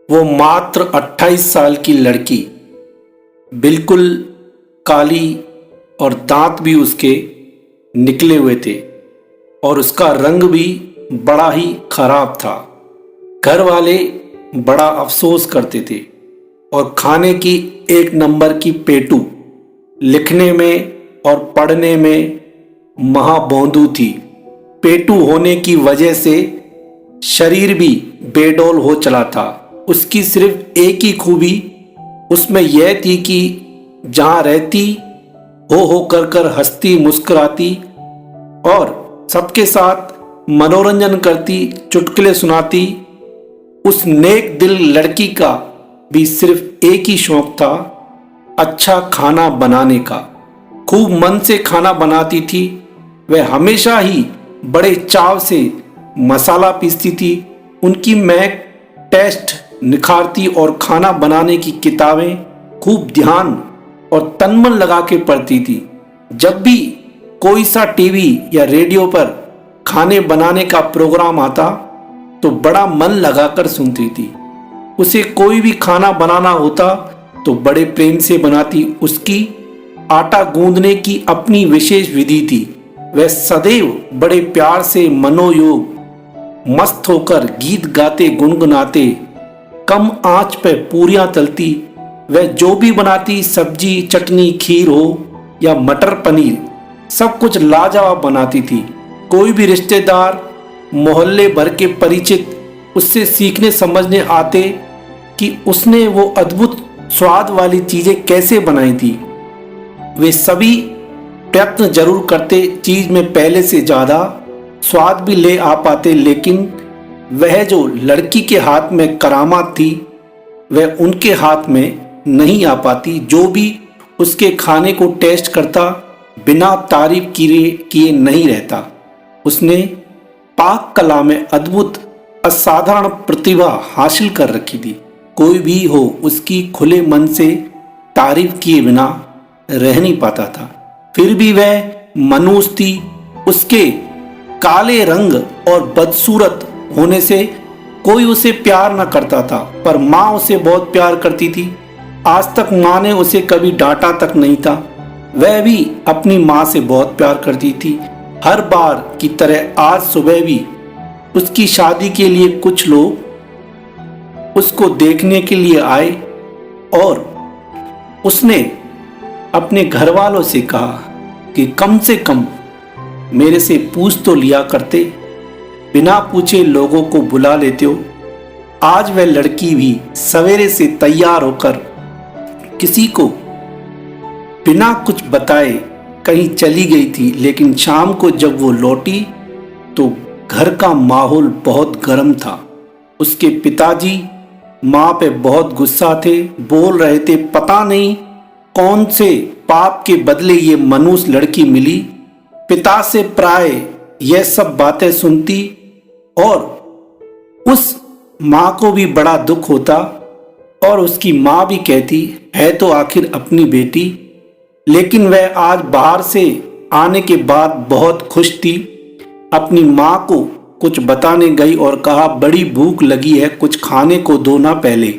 वो मात्र 28 साल की लड़की, बिल्कुल काली और दांत भी उसके निकले हुए थे और उसका रंग भी बड़ा ही खराब था। घर वाले बड़ा अफसोस करते थे और खाने की एक नंबर की पेटू, लिखने में और पढ़ने में महाबोंदू थी। पेटू होने की वजह से शरीर भी बेडौल हो चला था। उसकी सिर्फ एक ही खूबी उसमें यह थी कि जहाँ रहती हो कर कर हंसती मुस्कुराती और सबके साथ मनोरंजन करती, चुटकुले सुनाती। उस नेक दिल लड़की का भी सिर्फ एक ही शौक था, अच्छा खाना बनाने का। खूब मन से खाना बनाती थी। वह हमेशा ही बड़े चाव से मसाला पीसती थी। उनकी महक टेस्ट निखारती और खाना बनाने की किताबें खूब ध्यान और तनमन लगा के पढ़ती थी। जब भी कोई सा टीवी या रेडियो पर खाने बनाने का प्रोग्राम आता तो बड़ा मन लगाकर सुनती थी। उसे कोई भी खाना बनाना होता तो बड़े प्रेम से बनाती। उसकी आटा गूंदने की अपनी विशेष विधि थी। वह सदैव बड़े प्यार से मनोयोग मस्त होकर गीत गाते गुनगुनाते कम आंच पर पूरियां तलती। वह जो भी बनाती, सब्जी, चटनी, खीर हो या मटर पनीर, सब कुछ लाजवाब बनाती थी। कोई भी रिश्तेदार, मोहल्ले भर के परिचित उससे सीखने समझने आते कि उसने वो अद्भुत स्वाद वाली चीजें कैसे बनाई थी। वे सभी प्रयत्न जरूर करते, चीज में पहले से ज्यादा स्वाद भी ले आ पाते, लेकिन वह जो लड़की के हाथ में करामात थी वह उनके हाथ में नहीं आ पाती। जो भी उसके खाने को टेस्ट करता बिना तारीफ किए नहीं रहता। उसने पाक कला में अद्भुत असाधारण प्रतिभा हासिल कर रखी थी। कोई भी हो उसकी खुले मन से तारीफ किए बिना रह नहीं पाता था। फिर भी वह मनूस थी। उसके काले रंग और बदसूरत होने से कोई उसे प्यार न करता था, पर माँ उसे बहुत प्यार करती थी। आज तक माँ ने उसे कभी डांटा तक नहीं था। वह भी अपनी माँ से बहुत प्यार करती थी। हर बार की तरह आज सुबह भी उसकी शादी के लिए कुछ लोग उसको देखने के लिए आए और उसने अपने घर वालों से कहा कि कम से कम मेरे से पूछ तो लिया करते, बिना पूछे लोगों को बुला लेते हो। आज वह लड़की भी सवेरे से तैयार होकर किसी को बिना कुछ बताए कहीं चली गई थी, लेकिन शाम को जब वो लौटी तो घर का माहौल बहुत गर्म था। उसके पिताजी माँ पे बहुत गुस्सा थे, बोल रहे थे पता नहीं कौन से पाप के बदले ये मनूस लड़की मिली। पिता से प्राय यह सब बातें सुनती और उस माँ को भी बड़ा दुख होता और उसकी माँ भी कहती है तो आखिर अपनी बेटी। लेकिन वह आज बाहर से आने के बाद बहुत खुश थी। अपनी माँ को कुछ बताने गई और कहा बड़ी भूख लगी है, कुछ खाने को दो ना पहले।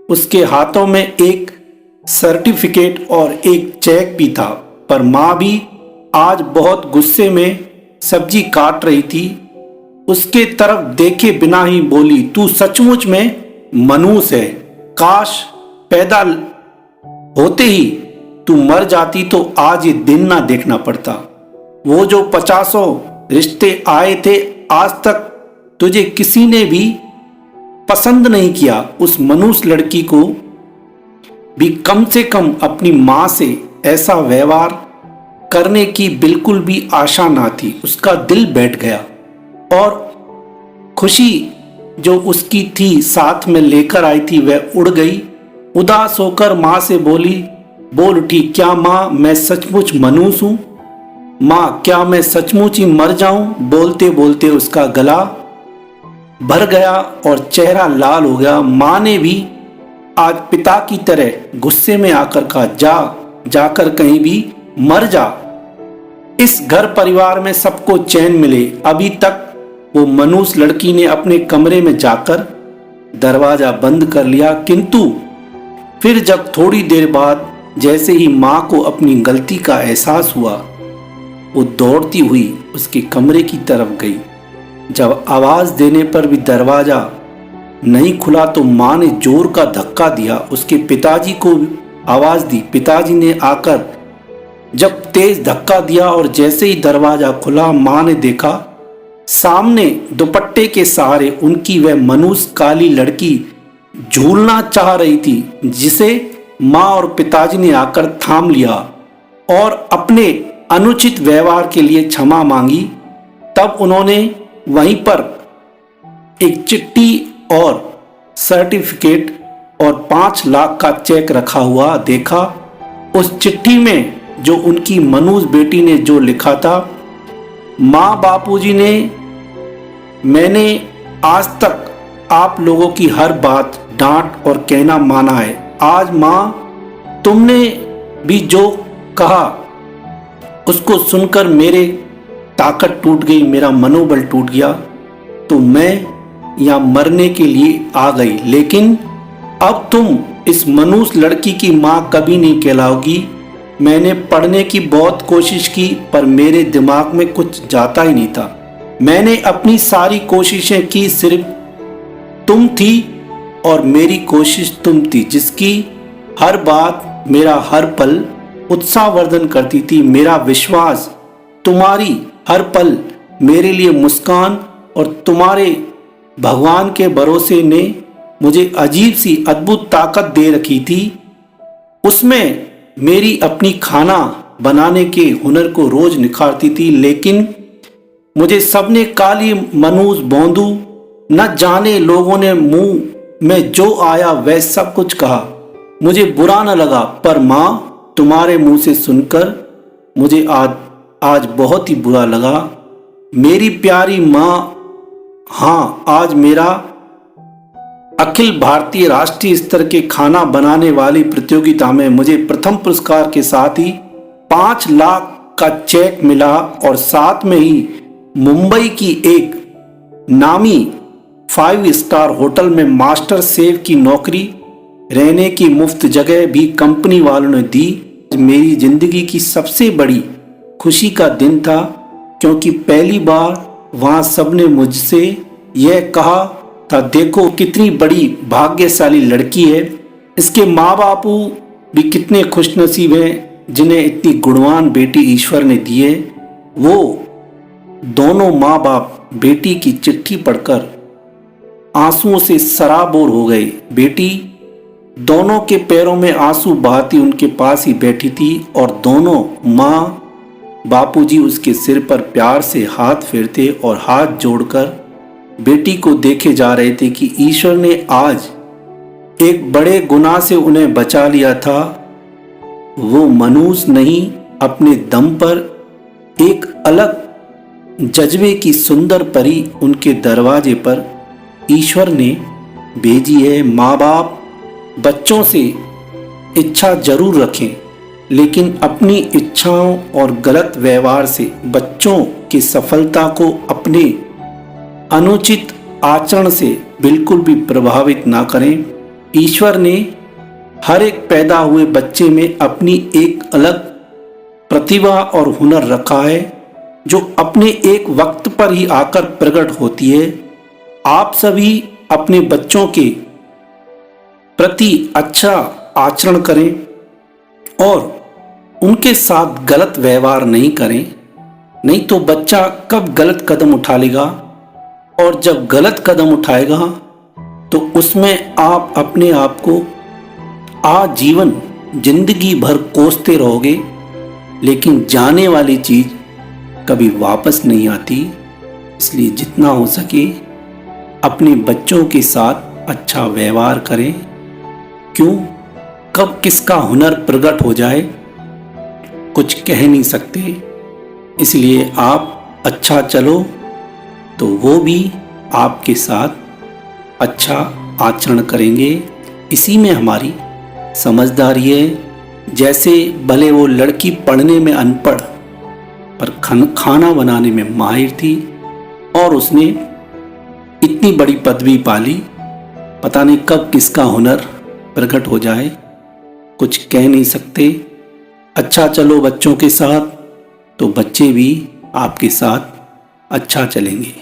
उसके हाथों में एक सर्टिफिकेट और एक चेक भी था, पर माँ भी आज बहुत गुस्से में सब्जी काट रही थी। उसके तरफ देखे बिना ही बोली तू सचमुच में मनूस है। काश पैदा होते ही तू मर जाती तो आज ये दिन ना देखना पड़ता। वो जो 50 रिश्ते आए थे, आज तक तुझे किसी ने भी पसंद नहीं किया। उस मनूस लड़की को भी कम से कम अपनी माँ से ऐसा व्यवहार करने की बिल्कुल भी आशा ना थी। उसका दिल बैठ गया और खुशी जो उसकी थी साथ में लेकर आई थी वह उड़ गई। उदास होकर माँ से बोल उठी क्या माँ मैं सचमुच मनूस हूँ? माँ क्या मैं सचमुच ही मर जाऊं? बोलते बोलते उसका गला भर गया और चेहरा लाल हो गया। माँ ने भी आज पिता की तरह गुस्से में आकर कहा जाकर कहीं भी मर जा। इस घर परिवार में सबको चैन मिले। अभी तक वो मनूस लड़की ने अपने कमरे में जाकर दरवाजा बंद कर लिया। किंतु फिर जब थोड़ी देर बाद जैसे ही माँ को अपनी गलती का एहसास हुआ, वो दौड़ती हुई उसके कमरे की तरफ गई। जब आवाज़ देने पर भी दरवाज़ा नहीं खुला तो माँ ने जोर का धक्का दिया। उसके पिताजी को आवाज़ दी। पिताजी ने आकर जब तेज धक्का दिया और जैसे ही दरवाज़ा खुला, माँ ने देखा सामने दुपट्टे के सहारे उनकी वह मनुष्य काली लड़की झूलना चाह रही थी, जिसे माँ और पिताजी ने आकर थाम लिया और अपने अनुचित व्यवहार के लिए क्षमा मांगी। तब उन्होंने वहीं पर एक चिट्ठी और सर्टिफिकेट और 5 लाख का चेक रखा हुआ देखा। उस चिट्ठी में जो उनकी मनुज बेटी ने जो लिखा था, माँ बापूजी ने, मैंने आज तक आप लोगों की हर बात डांट और कहना माना है। आज माँ तुमने भी जो कहा उसको सुनकर मेरे ताकत टूट गई, मेरा मनोबल टूट गया, तो मैं यहाँ मरने के लिए आ गई। लेकिन अब तुम इस मनुष्य लड़की की माँ कभी नहीं कहलाओगी। मैंने पढ़ने की बहुत कोशिश की पर मेरे दिमाग में कुछ जाता ही नहीं था। मैंने अपनी सारी कोशिशें की, सिर्फ तुम थी और मेरी कोशिश तुम थी, जिसकी हर बात मेरा हर पल उत्साहवर्धन करती थी। मेरा विश्वास, तुम्हारी हर पल मेरे लिए मुस्कान और तुम्हारे भगवान के भरोसे ने मुझे अजीब सी अद्भुत ताकत दे रखी थी। उसमें मेरी अपनी खाना बनाने के हुनर को रोज निखारती थी। लेकिन मुझे सबने काली मनूस बोंदू, न जाने लोगों ने मुंह में जो आया वह सब कुछ कहा। मुझे बुरा न लगा, पर माँ तुम्हारे मुंह से सुनकर मुझे आज बहुत ही बुरा लगा। मेरी प्यारी माँ, हाँ, आज मेरा अखिल भारतीय राष्ट्रीय स्तर के खाना बनाने वाली प्रतियोगिता में मुझे प्रथम पुरस्कार के साथ ही 5 लाख का चेक मिला और साथ में ही मुंबई की एक नामी 5 स्टार होटल में मास्टर शेफ की नौकरी, रहने की मुफ्त जगह भी कंपनी वालों ने दी। मेरी जिंदगी की सबसे बड़ी खुशी का दिन था, क्योंकि पहली बार वहां सबने मुझसे यह कहा था, देखो कितनी बड़ी भाग्यशाली लड़की है। इसके माँ बापू भी कितने खुशनसीब हैं जिन्हें इतनी गुणवान बेटी ईश्वर ने दी है। वो दोनों माँ बाप बेटी की चिट्ठी पढ़कर आंसुओं से सराबोर हो गए। बेटी दोनों के पैरों में आंसू बहाती उनके पास ही बैठी थी और दोनों माँ बापूजी उसके सिर पर प्यार से हाथ फेरते और हाथ जोड़कर बेटी को देखे जा रहे थे कि ईश्वर ने आज एक बड़े गुनाह से उन्हें बचा लिया था। वो मनुष्य नहीं, अपने दम पर एक अलग जज्बे की सुंदर परी उनके दरवाजे पर ईश्वर ने भेजी है। माँ बाप बच्चों से इच्छा जरूर रखें, लेकिन अपनी इच्छाओं और गलत व्यवहार से बच्चों की सफलता को अपने अनुचित आचरण से बिल्कुल भी प्रभावित ना करें। ईश्वर ने हर एक पैदा हुए बच्चे में अपनी एक अलग प्रतिभा और हुनर रखा है, जो अपने एक वक्त पर ही आकर प्रकट होती है। आप सभी अपने बच्चों के प्रति अच्छा आचरण करें और उनके साथ गलत व्यवहार नहीं करें, नहीं तो बच्चा कब गलत कदम उठा लेगा और जब गलत कदम उठाएगा तो उसमें आप अपने आप को आजीवन जिंदगी भर कोसते रहोगे, लेकिन जाने वाली चीज कभी वापस नहीं आती। इसलिए जितना हो सके अपने बच्चों के साथ अच्छा व्यवहार करें। क्यों, कब किसका हुनर प्रकट हो जाए कुछ कह नहीं सकते। इसलिए आप अच्छा चलो तो वो भी आपके साथ अच्छा आचरण करेंगे। इसी में हमारी समझदारी है। जैसे भले वो लड़की पढ़ने में अनपढ़ पर खाना बनाने में माहिर थी और उसने इतनी बड़ी पदवी पाली, पता नहीं कब किसका हुनर प्रकट हो जाए, कुछ कह नहीं सकते। अच्छा चलो बच्चों के साथ तो बच्चे भी आपके साथ अच्छा चलेंगे।